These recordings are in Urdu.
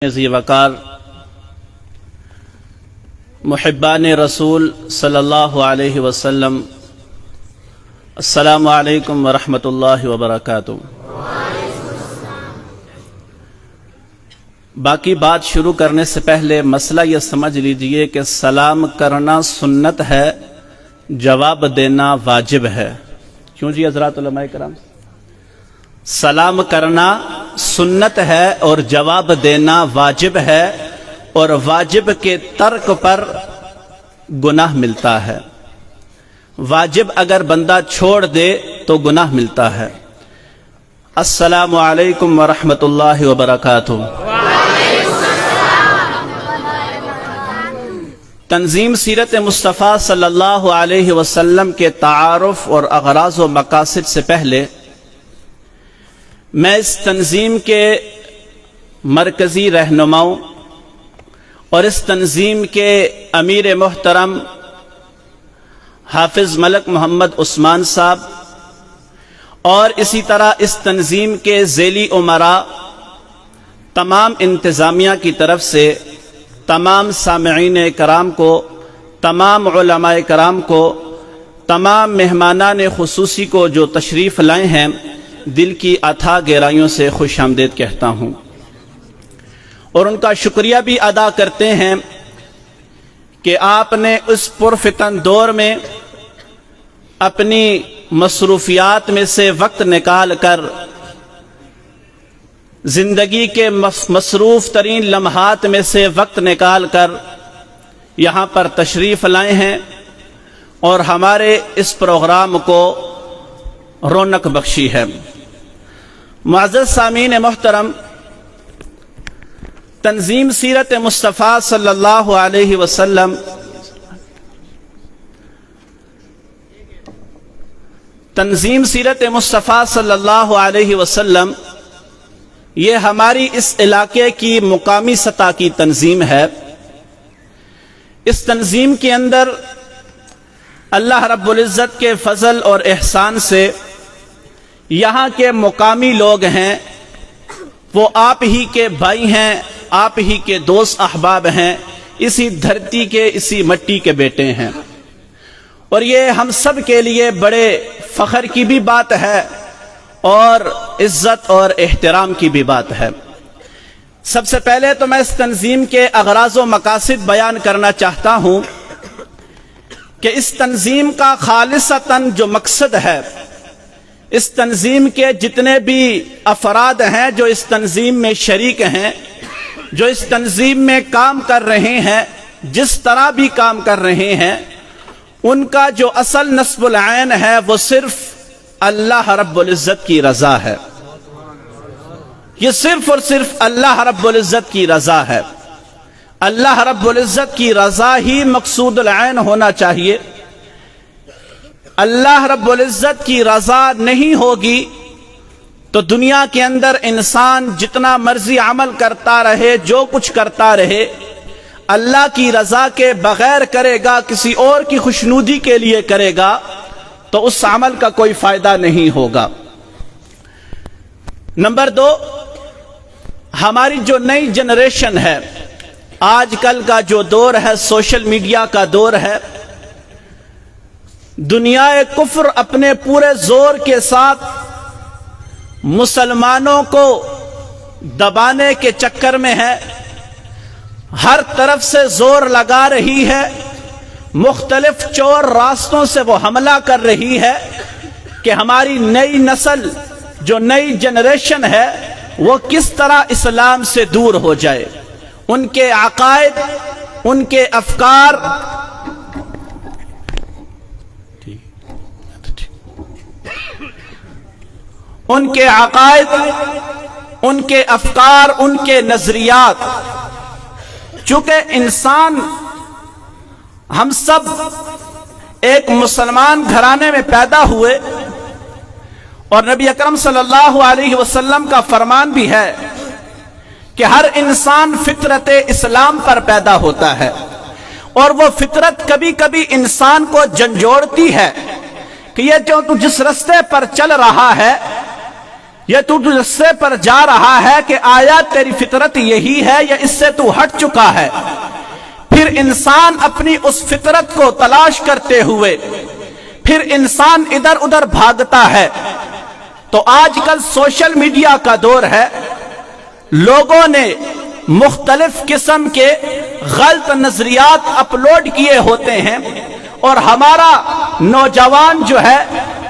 ذی وقار محبان رسول صلی اللہ علیہ وسلم، السلام علیکم ورحمۃ اللہ وبرکاتہ۔ باقی بات شروع کرنے سے پہلے مسئلہ یہ سمجھ لیجئے کہ سلام کرنا سنت ہے، جواب دینا واجب ہے۔ کیوں جی حضرات علماء کرام؟ سلام کرنا سنت ہے اور جواب دینا واجب ہے، اور واجب کے ترک پر گناہ ملتا ہے۔ واجب اگر بندہ چھوڑ دے تو گناہ ملتا ہے۔ السلام علیکم ورحمۃ اللہ وبرکاتہ۔ تنظیم سیرت مصطفیٰ صلی اللہ علیہ وسلم کے تعارف اور اغراض و مقاصد سے پہلے میں اس تنظیم کے مرکزی رہنماؤں اور اس تنظیم کے امیر محترم حافظ ملک محمد عثمان صاحب اور اسی طرح اس تنظیم کے ذیلی امراء، تمام انتظامیہ کی طرف سے تمام سامعین کرام کو، تمام علماء کرام کو، تمام مہمانان خصوصی کو جو تشریف لائے ہیں، دل کی اتھا گہرائیوں سے خوش آمدید کہتا ہوں، اور ان کا شکریہ بھی ادا کرتے ہیں کہ آپ نے اس پرفتن دور میں اپنی مصروفیات میں سے وقت نکال کر زندگی کے مصروف ترین لمحات میں سے وقت نکال کر یہاں پر تشریف لائے ہیں اور ہمارے اس پروگرام کو رونق بخشی ہے۔ معزز سامعین محترم، تنظیم سیرت مصطفیٰ صلی اللہ علیہ وسلم تنظیم سیرت مصطفیٰ صلی اللہ علیہ وسلم یہ ہماری اس علاقے کی مقامی سطح کی تنظیم ہے۔ اس تنظیم کے اندر اللہ رب العزت کے فضل اور احسان سے یہاں کے مقامی لوگ ہیں، وہ آپ ہی کے بھائی ہیں، آپ ہی کے دوست احباب ہیں، اسی دھرتی کے، اسی مٹی کے بیٹے ہیں، اور یہ ہم سب کے لیے بڑے فخر کی بھی بات ہے اور عزت اور احترام کی بھی بات ہے۔ سب سے پہلے تو میں اس تنظیم کے اغراض و مقاصد بیان کرنا چاہتا ہوں کہ اس تنظیم کا خالصتاً جو مقصد ہے، اس تنظیم کے جتنے بھی افراد ہیں جو اس تنظیم میں شریک ہیں، جو اس تنظیم میں کام کر رہے ہیں، جس طرح بھی کام کر رہے ہیں، ان کا جو اصل نصب العین ہے وہ صرف اللہ رب العزت کی رضا ہے۔ یہ صرف اور صرف اللہ رب العزت کی رضا ہے۔ اللہ رب العزت کی رضا ہی مقصود العین ہونا چاہیے۔ اللہ رب العزت کی رضا نہیں ہوگی تو دنیا کے اندر انسان جتنا مرضی عمل کرتا رہے، جو کچھ کرتا رہے، اللہ کی رضا کے بغیر کرے گا، کسی اور کی خوشنودی کے لیے کرے گا، تو اس عمل کا کوئی فائدہ نہیں ہوگا۔ نمبر 2، ہماری جو نئی جنریشن ہے، آج کل کا جو دور ہے، سوشل میڈیا کا دور ہے، دنیا کفر اپنے پورے زور کے ساتھ مسلمانوں کو دبانے کے چکر میں ہے، ہر طرف سے زور لگا رہی ہے، مختلف چور راستوں سے وہ حملہ کر رہی ہے کہ ہماری نئی نسل، جو نئی جنریشن ہے، وہ کس طرح اسلام سے دور ہو جائے، ان کے عقائد، ان کے افکار، ان کے عقائد، ان کے افکار، ان کے نظریات۔ چونکہ انسان، ہم سب ایک مسلمان گھرانے میں پیدا ہوئے، اور نبی اکرم صلی اللہ علیہ وسلم کا فرمان بھی ہے کہ ہر انسان فطرت اسلام پر پیدا ہوتا ہے، اور وہ فطرت کبھی کبھی انسان کو جھنجھوڑتی ہے کہ یہ جو تو جس رستے پر چل رہا ہے، یہ تو رستے پر جا رہا ہے کہ آیا تیری فطرت یہی ہے یا اس سے تو ہٹ چکا ہے؟ پھر انسان اپنی اس فطرت کو تلاش کرتے ہوئے پھر انسان ادھر ادھر بھاگتا ہے۔ تو آج کل سوشل میڈیا کا دور ہے، لوگوں نے مختلف قسم کے غلط نظریات اپلوڈ کیے ہوتے ہیں، اور ہمارا نوجوان جو ہے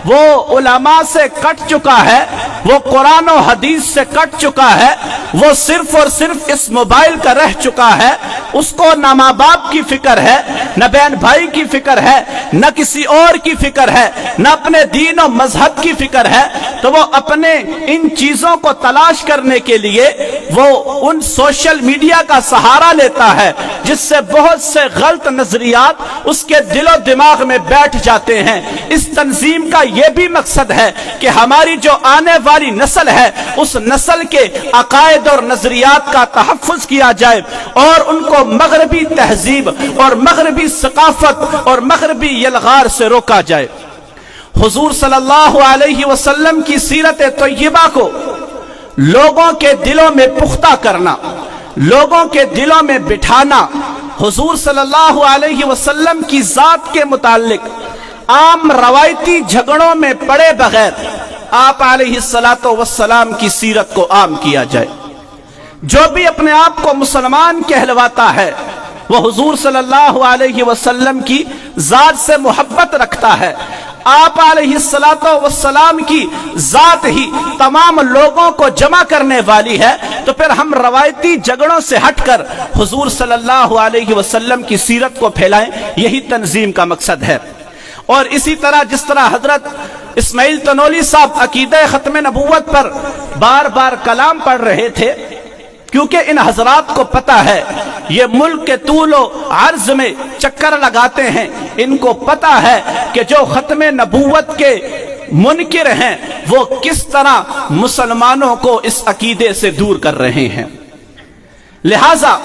وہ علماء سے کٹ چکا ہے، وہ قرآن و حدیث سے کٹ چکا ہے، وہ صرف اور صرف اس موبائل کا رہ چکا ہے۔ اس کو نہ ماں باپ کی فکر ہے، نہ بہن بھائی کی فکر ہے، نہ کسی اور کی فکر ہے، نہ اپنے دین و مذہب کی فکر ہے۔ تو وہ اپنے ان چیزوں کو تلاش کرنے کے لیے وہ ان سوشل میڈیا کا سہارا لیتا ہے، جس سے بہت سے غلط نظریات اس کے دل و دماغ میں بیٹھ جاتے ہیں۔ اس تنظیم کا یہ بھی مقصد ہے کہ ہماری جو آنے والی نسل ہے اس نسل کے عقائد اور نظریات کا تحفظ کیا جائے، اور ان کو مغربی تہذیب اور مغربی ثقافت اور مغربی یلغار سے روکا جائے۔ حضور صلی اللہ علیہ وسلم کی سیرت طیبہ کو لوگوں کے دلوں میں پختہ کرنا، لوگوں کے دلوں میں بٹھانا، حضور صلی اللہ علیہ وسلم کی ذات کے متعلق عام روایتی جھگڑوں میں پڑے بغیر آپ علیہ السلام کی سیرت کو عام کیا جائے۔ جو بھی اپنے آپ کو مسلمان کہلواتا ہے وہ حضور صلی اللہ علیہ وسلم کی ذات سے محبت رکھتا ہے۔ آپ علیہ السلام کی ذات ہی تمام لوگوں کو جمع کرنے والی ہے، تو پھر ہم روایتی جھگڑوں سے ہٹ کر حضور صلی اللہ علیہ وسلم کی سیرت کو پھیلائیں، یہی تنظیم کا مقصد ہے۔ اور اسی طرح جس طرح حضرت اسماعیل تنولی صاحب عقیدہ ختم نبوت پر بار بار کلام پڑھ رہے تھے، کیونکہ ان حضرات کو پتہ ہے یہ ملک کے طول و عرض میں چکر لگاتے ہیں، ان کو پتہ ہے کہ جو ختم نبوت کے منکر ہیں وہ کس طرح مسلمانوں کو اس عقیدے سے دور کر رہے ہیں۔ لہذا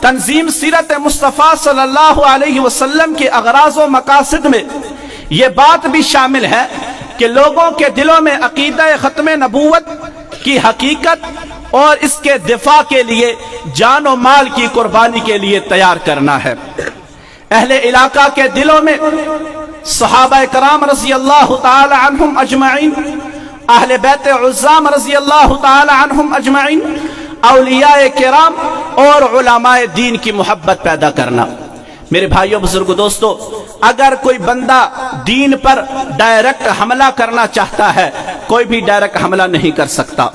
تنظیم سیرت مصطفیٰ صلی اللہ علیہ وسلم کے اغراض و مقاصد میں یہ بات بھی شامل ہے کہ لوگوں کے دلوں میں عقیدہ ختم نبوت کی حقیقت اور اس کے دفاع کے لیے جان و مال کی قربانی کے لیے تیار کرنا ہے۔ اہل علاقہ کے دلوں میں صحابہ کرام رضی اللہ تعالی عنہم اجمعین، اہل بیت عظام رضی اللہ تعالی عنہم اجمعین، اولیاء کرام اور علماء دین کی محبت پیدا کرنا۔ میرے بھائیوں بزرگوں دوستو، اگر کوئی بندہ دین پر ڈائریکٹ حملہ کرنا چاہتا ہے، کوئی بھی ڈائریکٹ حملہ نہیں کر سکتا۔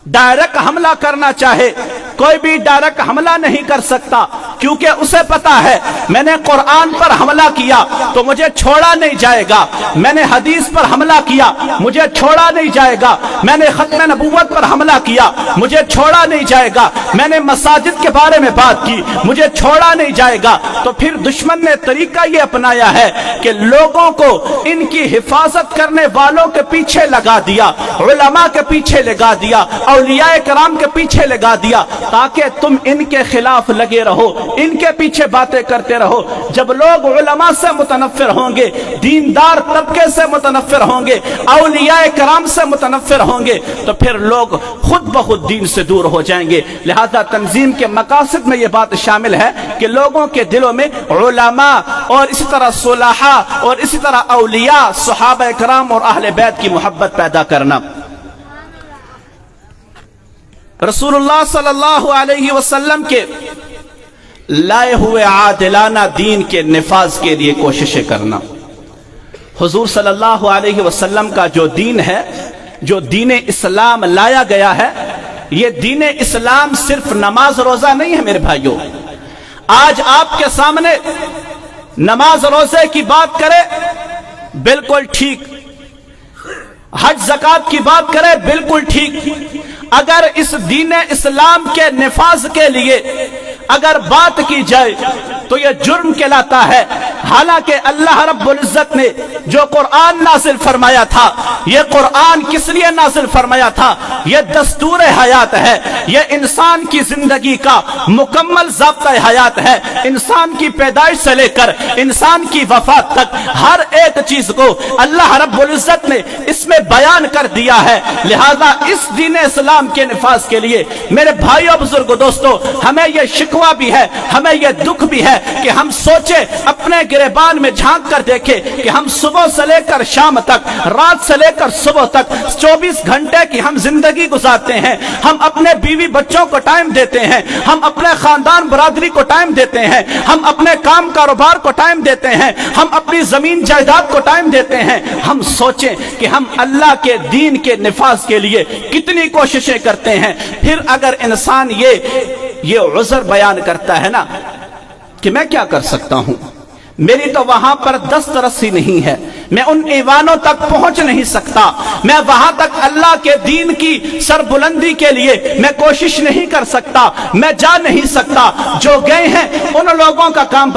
ڈائریکٹ حملہ کرنا چاہے کوئی بھی ڈائریکٹ حملہ نہیں کر سکتا، کیونکہ اسے پتا ہے میں نے قرآن پر حملہ کیا تو مجھے چھوڑا نہیں جائے گا، میں نے حدیث پر حملہ کیا مجھے چھوڑا نہیں جائے گا، میں نے ختم نبوت پر حملہ کیا مجھے چھوڑا نہیں جائے گا، میں نے مساجد کے بارے میں بات کی مجھے چھوڑا نہیں جائے گا۔ تو پھر دشمن نے طریقہ یہ اپنایا ہے کہ لوگوں کو ان کی حفاظت کرنے والوں کے پیچھے لگا دیا، علماء کے پیچھے لگا دیا، اولیاء کرام کے پیچھے لگا دیا، تاکہ تم ان کے خلاف لگے رہو، ان کے پیچھے باتیں کرتے رہو۔ جب لوگ علماء سے متنفر ہوں گے، دیندار طبقے سے متنفر ہوں گے، اولیاء کرام سے متنفر ہوں گے، تو پھر لوگ خود بخود دین سے دور ہو جائیں گے۔ لہذا تنظیم کے مقاصد میں یہ بات شامل ہے کہ لوگوں کے دلوں میں علماء اور اسی طرح صلحاء اور اسی طرح اولیاء، صحابہ کرام اور اہل بیت کی محبت پیدا کرنا۔ رسول اللہ صلی اللہ علیہ وسلم کے لائے ہوئے عادلانہ دین کے نفاذ کے لیے کوششیں کرنا۔ حضور صلی اللہ علیہ وسلم کا جو دین ہے، جو دین اسلام لایا گیا ہے، یہ دین اسلام صرف نماز روزہ نہیں ہے میرے بھائیوں۔ آج آپ کے سامنے نماز روزے کی بات کرے بالکل ٹھیک، حج زکات کی بات کرے بالکل ٹھیک، اگر اس دین اسلام کے نفاذ کے لیے اگر بات کی جائے تو یہ جرم کہلاتا ہے۔ حالانکہ اللہ رب العزت نے جو قرآن نازل فرمایا تھا، یہ قرآن کس لیے نازل فرمایا تھا؟ یہ دستور حیات ہے، یہ انسان کی زندگی کا مکمل ضابطہ حیات ہے۔ انسان کی پیدائش سے لے کر انسان کی وفات تک ہر ایک چیز کو اللہ رب العزت نے اس میں بیان کر دیا ہے۔ لہذا اس دین اسلام کے نفاذ کے لیے میرے بھائیوں بزرگوں دوستو، ہمیں یہ شکوہ بھی ہے، ہمیں یہ دکھ بھی ہے کہ ہم سوچیں، اپنے گریبان میں جھانک کر دیکھیں کہ ہم صبح سے لے کر شام تک، رات سے لے کر صبح تک 24 گھنٹے کی ہم زندگی گزارتے ہیں۔ ہم اپنے بیوی بچوں کو ٹائم دیتے ہیں، ہم اپنے خاندان برادری کو ٹائم دیتے ہیں، ہم اپنے کام کاروبار کو ٹائم دیتے ہیں، ہم اپنی زمین جائیداد کو ٹائم دیتے ہیں۔ ہم سوچیں کہ ہم اللہ کے دین کے نفاذ کے لیے کتنی کوششیں کرتے ہیں۔ پھر اگر انسان یہ عذر بیان کرتا ہے نا کہ میں کیا کر سکتا ہوں، میری تو وہاں پر دسترسی نہیں ہے، میں ان ایوانوں تک پہنچ نہیں سکتا، میں وہاں تک اللہ کے دین کی سربلندی کے لیے میں کوشش نہیں کر سکتا، میں جا نہیں سکتا۔ جو گئے ہیں ان لوگوں کا کام